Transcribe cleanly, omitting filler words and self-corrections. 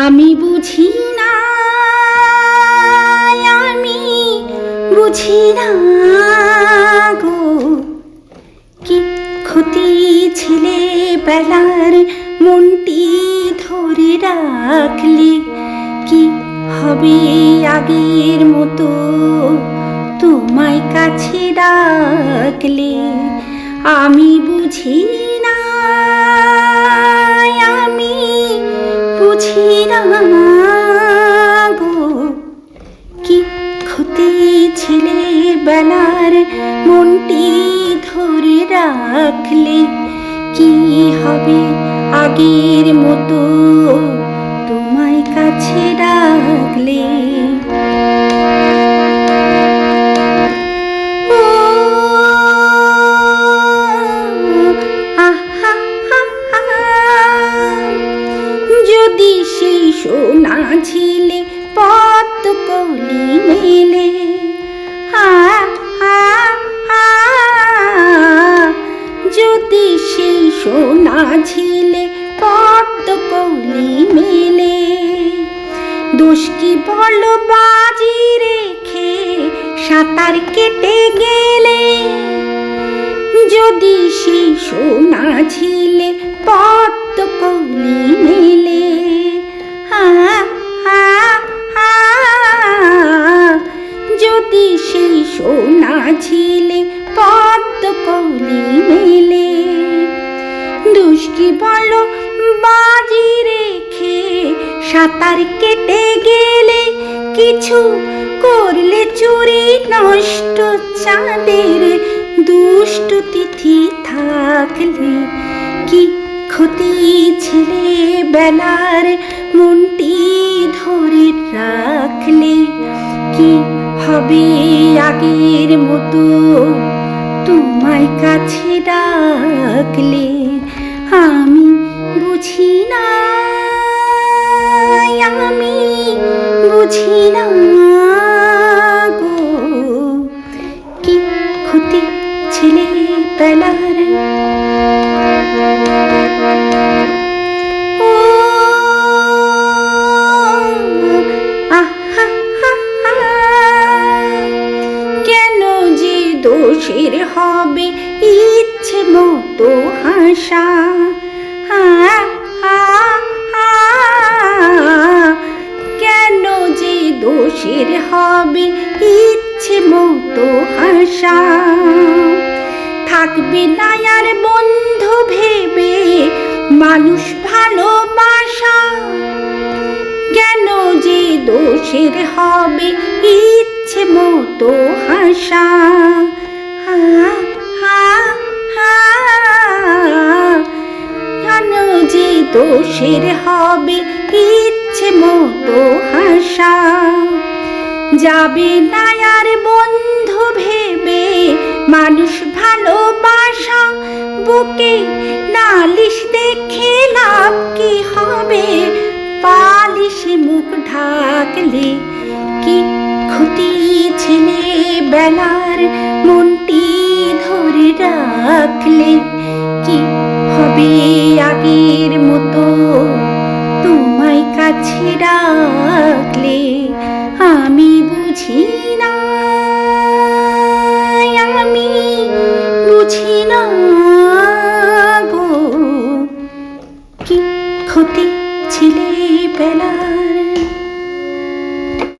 আমি বুঝি না, আমি বুঝি না গো, কি ক্ষতি ছিলে বেলার মনটি ধরে রাখলে, কি হবে আগের মতো তোমায় কাছে ডাকলে। আমি বুঝি না, আমি বুঝি না গো, কি ক্ষতি ছিলে বেলার মনটি ধরে রাখলে, কি হবে আগের মতো তোমায় কাছে ডাকলে। যদি সেই সোনা ঝিলে পদ্ম কলি মেলে, যদি সেই সোনা ঝিলে পদ্ম কলি মেলে, দোষ কি বলো বাজি রেখে সাঁতার কেটে গেলে। যদি সেই সোনা ঝিলে পদ্ম কলি মেলে, যদি সেই সোনা ঝিলে পদ্ম কলি মেলে, দোষ কি বলো বাজি রেখে সাঁতার কেটে গেলে। কিছু করলে চুরি নষ্ট চাঁদের দুষ্ট তিথি থাকলে, কি ক্ষতি ছিলে বেলার মনটি ধরে রাখলে, কি হবে আগের মতো তোমায় কাছে ডাকলে। আমি বুঝি না, আমি বুঝি না গো, কি ক্ষতি ছিলে বেলার। কেন যে দোষের হবে ইচ্ছে মতো হাসা, কেন যে দোষের হবে ইচ্ছে মতো হাসা। থাকবে না আর বন্ধু ভেবে মানুষ ভালোবাসা, কেন যে দোষের হবে ইচ্ছে মতো হাসা। কেন যে দোষের হবে ইচ্ছে মতো হাসা। যাবে না আর বন্ধু ভেবে মানুষ ভালোবাসা, বুকে নালিশ দেখে লাভ কি হবে, পালিশে মুখ ঢাকলে। কি ক্ষতি ছিলে বেলার মনটি ধরে রাখলে, কি হবে আগের মতো তোমায় কাছে ডাকলে। আমি বুঝি না, আমি বুঝি না।